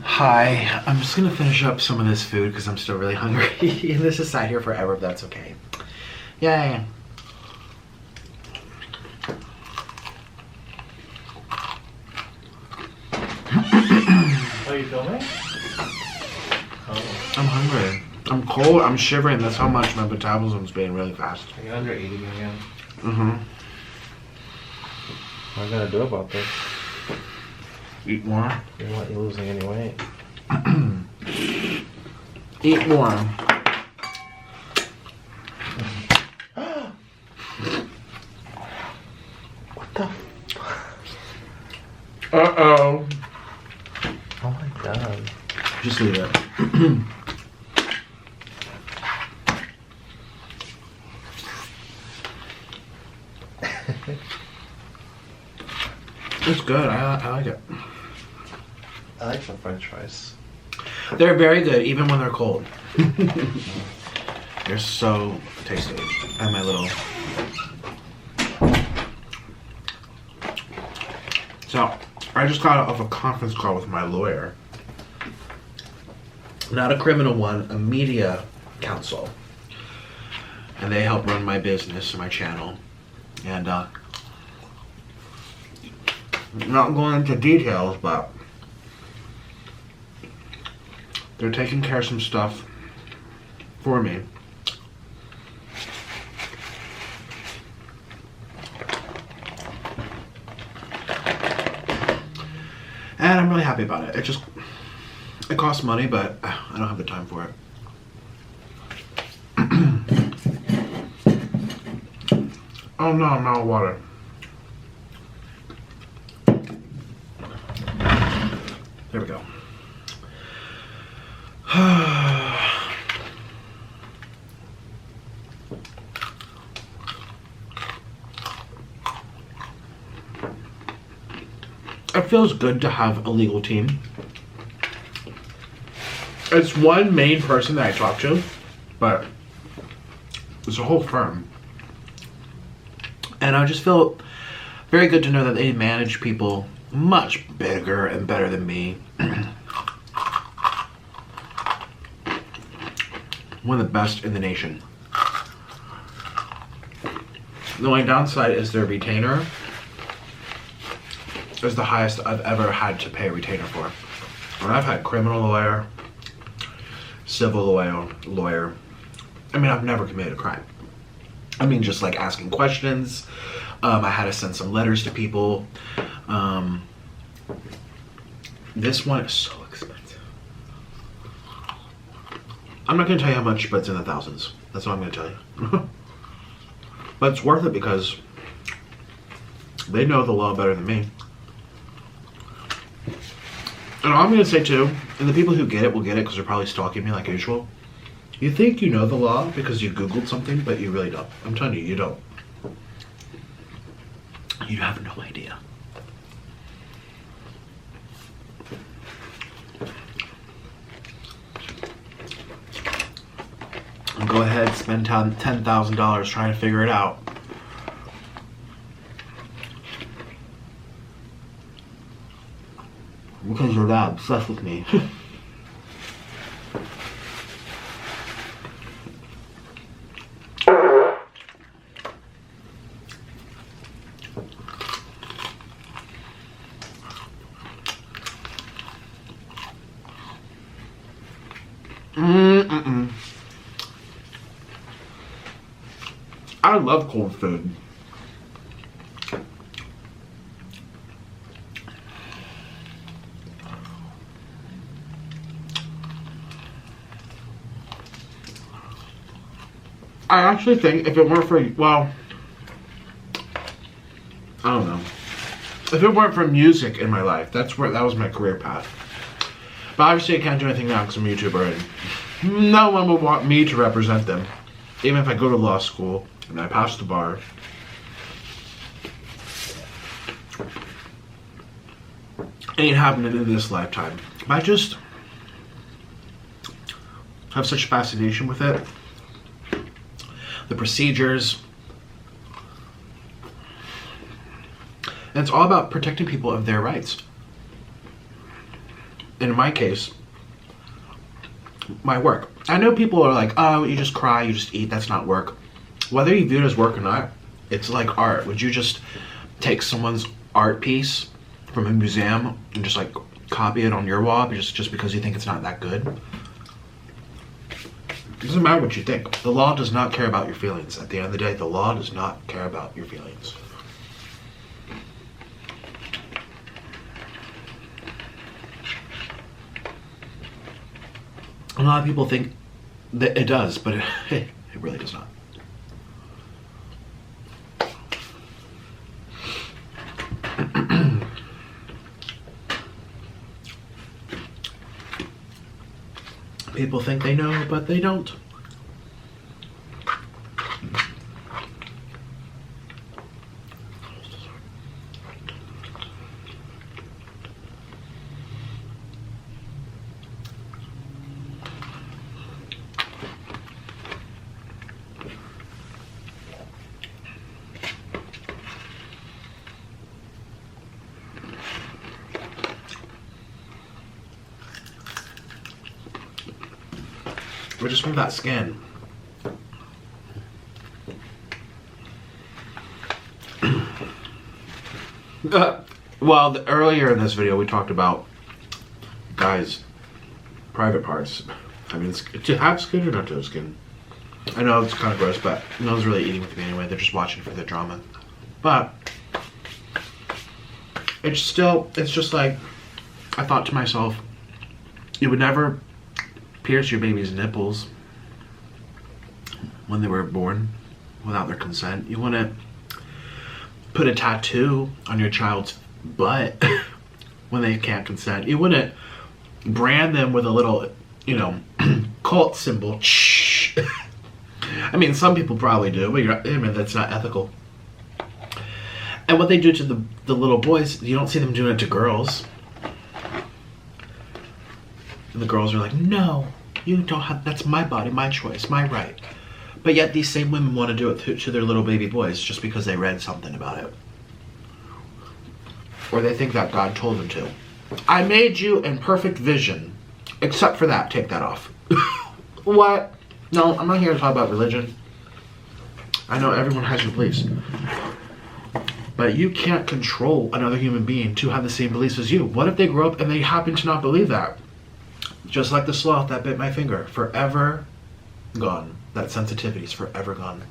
Hi, I'm just gonna finish up some of this food because I'm still really hungry. And this is sat here forever, if that's okay. Yay. Are you filming? Oh. I'm hungry. I'm cold, I'm shivering. That's how much my metabolism's being really fast. Are you under eating again? Mm-hmm. What are you gonna do about this? Eat more. You don't want you losing any weight. Eat more. What the? Uh-oh. Oh my god. Just leave it. It's good. I like it. I like some French fries. They're very good, even when they're cold. They're so tasty. And my little... So, I just got off a conference call with my lawyer. Not a criminal one, a media counsel. And they help run my business and my channel. And, not going into details, but they're taking care of some stuff for me. And I'm really happy about it. It costs money, but I don't have the time for it. Oh no, I'm out of water. There we go. It feels good to have a legal team. It's one main person that I talk to, but it's a whole firm. And I just feel very good to know that they manage people much bigger and better than me. One of the best in the nation. The only downside is their retainer is the highest I've ever had to pay a retainer for. And I've had criminal lawyer, civil lawyer. I mean, I've never committed a crime. I mean, just like asking questions. I had to send some letters to people. This one is so expensive. I'm not going to tell you how much, but it's in the thousands. That's what I'm going to tell you. But it's worth it because they know the law better than me. And all I'm going to say too, and the people who get it will get it because they're probably stalking me like usual. You think you know the law because you Googled something, but you really don't. I'm telling you, you don't. You have no idea. And go ahead, spend $10,000 trying to figure it out. Because you're that obsessed with me. I love cold food. I actually think if it weren't for, well, I don't know. If it weren't for music in my life, that was my career path. But obviously I can't do anything now because I'm a YouTuber and no one would want me to represent them. Even if I go to law school and I pass the bar. Ain't happening in this lifetime. But I just have such fascination with it. The procedures. And it's all about protecting people of their rights. in my case, my work. I know people are like, oh, you just cry, you just eat, that's not work. Whether you view it as work or not, it's like art. Would you just take someone's art piece from a museum and just like copy it on your wall just because you think it's not that good? It doesn't matter what you think. The law does not care about your feelings. At the end of the day, the law does not care about your feelings. A lot of people think that it does, but it really does not. People think they know, but they don't. Or just from that skin. Well, earlier in this video we talked about guys' private parts. I mean, to have skin or not to have skin. I know it's kind of gross, but no one's really eating with me anyway. They're just watching for the drama. But it's just like, I thought to myself, you would never pierce your baby's nipples when they were born without their consent. You wouldn't put a tattoo on your child's butt when they can't consent. You wouldn't brand them with a little, cult symbol. I mean, some people probably do, but that's not ethical. And what they do to the little boys, you don't see them doing it to girls. And the girls are like, no, you don't have, that's my body, my choice, my right. But yet these same women want to do it to their little baby boys just because they read something about it. Or they think that God told them to. I made you in perfect vision. Except for that, take that off. What? No, I'm not here to talk about religion. I know everyone has your beliefs. But you can't control another human being to have the same beliefs as you. What if they grow up and they happen to not believe that? Just like the sloth that bit my finger. Forever gone. That sensitivity is forever gone.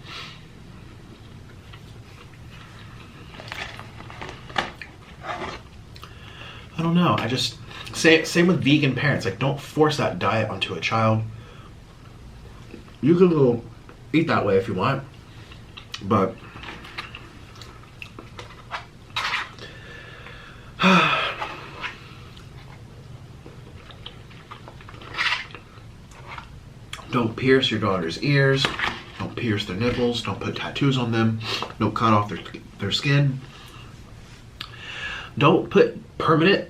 I don't know. I just same with vegan parents. Like, don't force that diet onto a child. You can go eat that way if you want, but don't pierce your daughter's ears. Don't pierce their nipples. Don't put tattoos on them. Don't cut off their skin. Don't put permanent,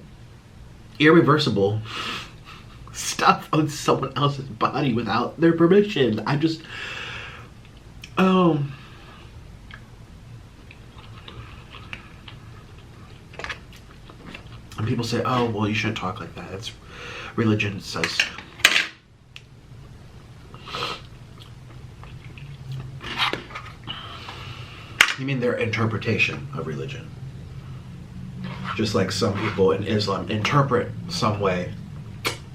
irreversible stuff on someone else's body without their permission. And people say, oh, well, you shouldn't talk like that. It's religion says. You mean their interpretation of religion? Just like some people in Islam interpret some way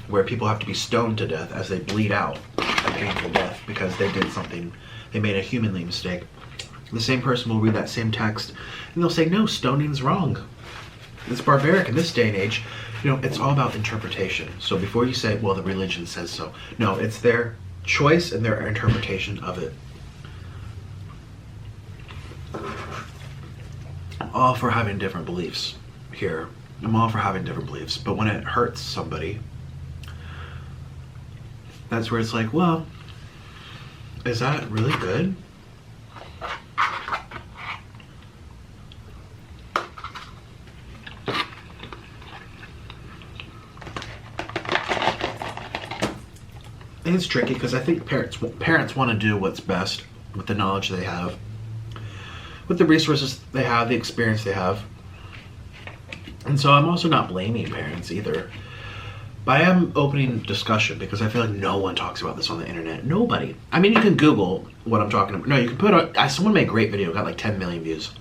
where people have to be stoned to death as they bleed out a painful death because they did something, they made a humanly mistake. The same person will read that same text and they'll say, no, stoning's wrong. It's barbaric in this day and age. It's all about interpretation. So before you say, well, the religion says so. No, it's their choice and their interpretation of it. I'm all for having different beliefs here. I'm all for having different beliefs. But when it hurts somebody, that's where it's like, well, is that really good? And it's tricky because I think parents want to do what's best with the knowledge they have, with the resources they have, the experience they have. And so I'm also not blaming parents either. But I am opening discussion because I feel like no one talks about this on the internet. Nobody. I mean, you can Google what I'm talking about. No, you can put on... Someone made a great video. Got like 10 million views.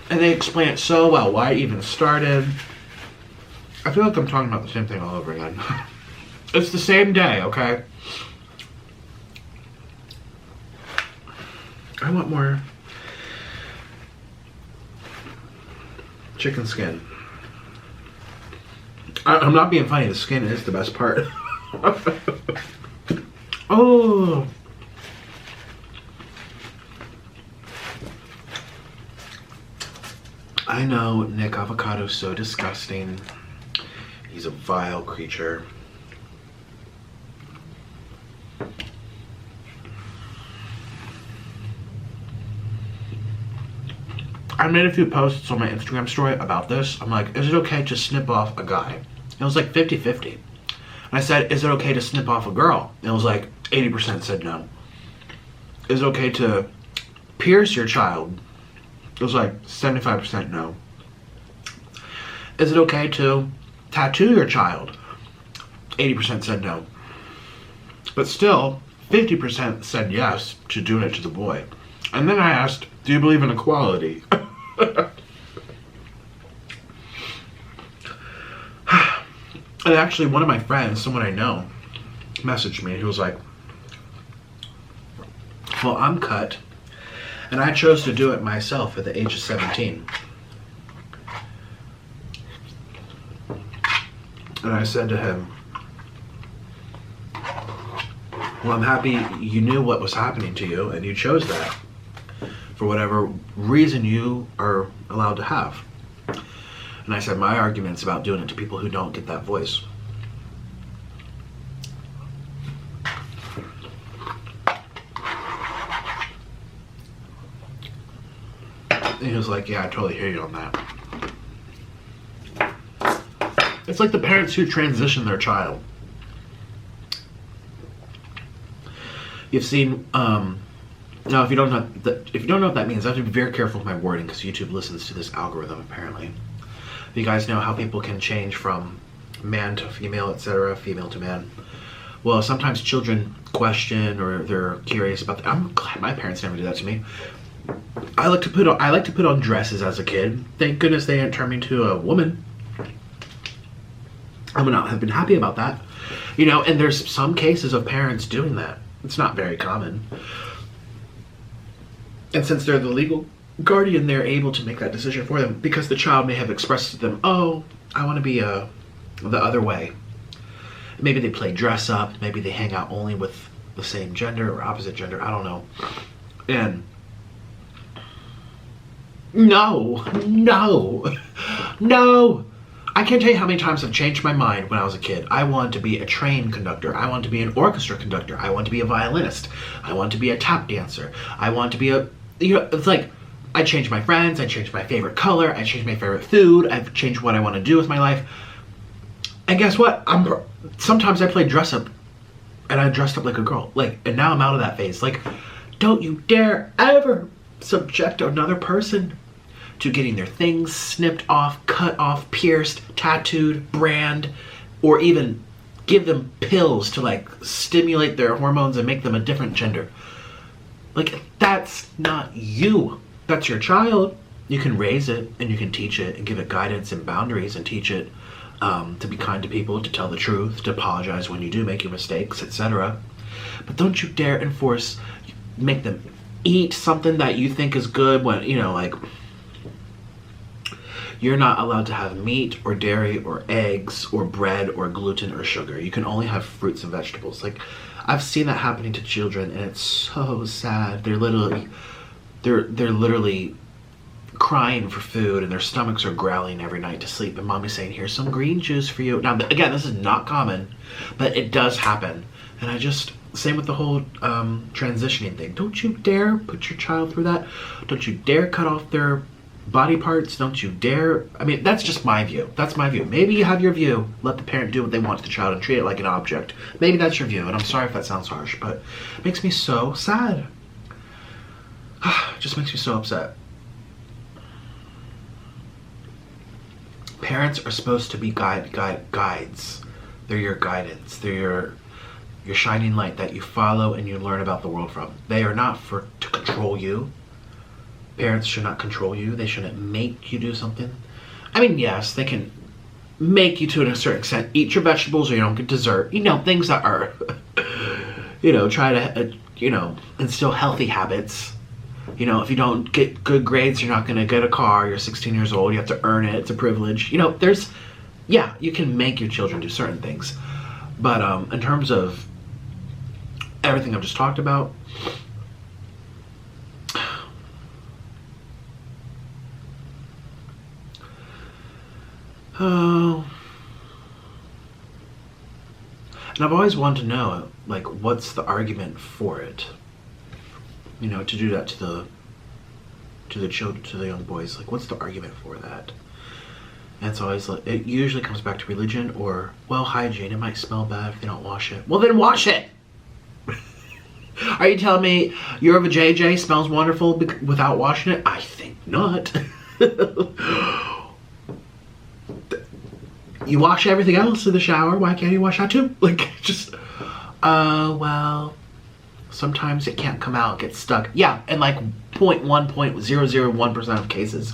And they explain it so well. Why it even started. I feel like I'm talking about the same thing all over again. It's the same day, okay? I want more chicken skin. I'm not being funny. The skin is the best part. Oh. I know Nick Avocado's so disgusting. He's a vile creature. I made a few posts on my Instagram story about this. I'm like, is it okay to snip off a guy? It was like 50-50. And I said, is it okay to snip off a girl? And it was like 80% said no. Is it okay to pierce your child? It was like 75% no. Is it okay to tattoo your child? 80% said no. But still, 50% said yes to doing it to the boy. And then I asked, do you believe in equality? And actually, one of my friends, someone I know, messaged me. He was like, well, I'm cut, and I chose to do it myself at the age of 17. And I said to him, well, I'm happy you knew what was happening to you, and you chose that for whatever reason you are allowed to have. And I said, my argument's about doing it to people who don't get that voice. And he was like, yeah, I totally hear you on that. It's like the parents who transition their child. You've seen, now if you don't know what that means, I have to be very careful with my wording because YouTube listens to this algorithm apparently. You guys know how people can change from man to female, etc., female to man. Well, sometimes children question or they're curious about. I'm glad my parents never did that to me. I like to put on dresses as a kid. Thank goodness they didn't turn me into a woman. I would not have been happy about that, you know. And there's some cases of parents doing that. It's not very common. And since they're the legal guardian, they're able to make that decision for them because the child may have expressed to them, oh, I want to be the other way. Maybe they play dress up, maybe they hang out only with the same gender or opposite gender, I don't know. And no, I can't tell you how many times I've changed my mind when I was a kid. I wanted to be a train conductor. I wanted to be an orchestra conductor. I wanted to be a violinist. I wanted to be a tap dancer. I wanted to be it's like, I changed my friends, I changed my favorite color, I changed my favorite food, I've changed what I want to do with my life. And guess what? Sometimes I play dress up, and I dressed up like a girl. And now I'm out of that phase. Don't you dare ever subject another person to getting their things snipped off, cut off, pierced, tattooed, brand, or even give them pills to stimulate their hormones and make them a different gender. That's not you. That's your child. You can raise it and you can teach it and give it guidance and boundaries and teach it to be kind to people, to tell the truth, to apologize when you do make your mistakes, etc. But don't you dare make them eat something that you think is good when, you're not allowed to have meat or dairy or eggs or bread or gluten or sugar. You can only have fruits and vegetables. I've seen that happening to children and it's so sad. They're literally crying for food and their stomachs are growling every night to sleep and mommy's saying, here's some green juice for you. Now again, this is not common, but it does happen. And same with the whole transitioning thing. Don't you dare put your child through that. Don't you dare cut off their body parts. Don't you dare. I mean, that's just my view. That's my view. Maybe you have your view. Let the parent do what they want to the child and treat it like an object. Maybe that's your view, and I'm sorry if that sounds harsh, but it makes me so sad. It just makes me so upset. Parents are supposed to be guides. They're your guidance. They're your shining light that you follow and you learn about the world from. They are not to control you. Parents should not control you. They shouldn't make you do something. I mean, yes, they can make you to a certain extent. Eat your vegetables or you don't get dessert. You know, things that are, try to, instill healthy habits. You know, if you don't get good grades, you're not going to get a car. You're 16 years old. You have to earn it. It's a privilege. You can make your children do certain things. But in terms of everything I've just talked about, and I've always wanted to know, like, what's the argument for it? To do that to the children, to the young boys. Like, what's the argument for that? And it's always like, it usually comes back to religion or, well, hygiene. It might smell bad if they don't wash it. Well, then wash it! Are you telling me your of a JJ smells wonderful without washing it? I think not. You wash everything else in the shower. Why can't you wash that too? Like, just, well, sometimes it can't come out, it gets stuck. Yeah, and like 0.001% of cases.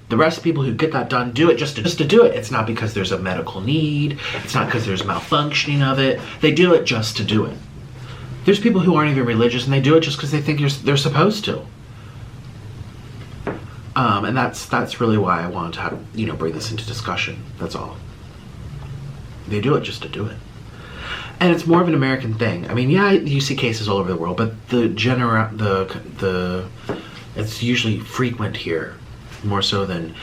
The rest of people who get that done do it just to do it. It's not because there's a medical need. It's not because there's malfunctioning of it. They do it just to do it. There's people who aren't even religious and they do it just because they think they're supposed to. And that's really why I wanted to have, bring this into discussion. That's all. They do it just to do it. And it's more of an American thing. I mean, yeah, you see cases all over the world, but it's usually frequent here, more so than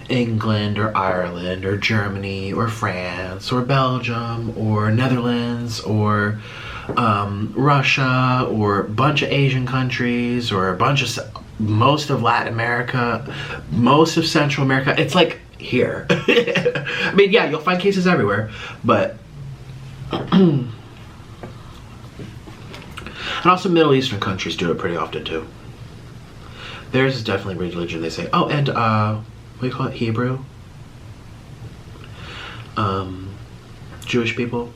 England or Ireland or Germany or France or Belgium or Netherlands or Russia or a bunch of Asian countries or most of Latin America, most of Central America. It's like here. I mean, yeah, you'll find cases everywhere, but and also Middle Eastern countries do it pretty often too. Theirs is definitely religion. They say, oh, and what do you call it? Hebrew? Jewish people,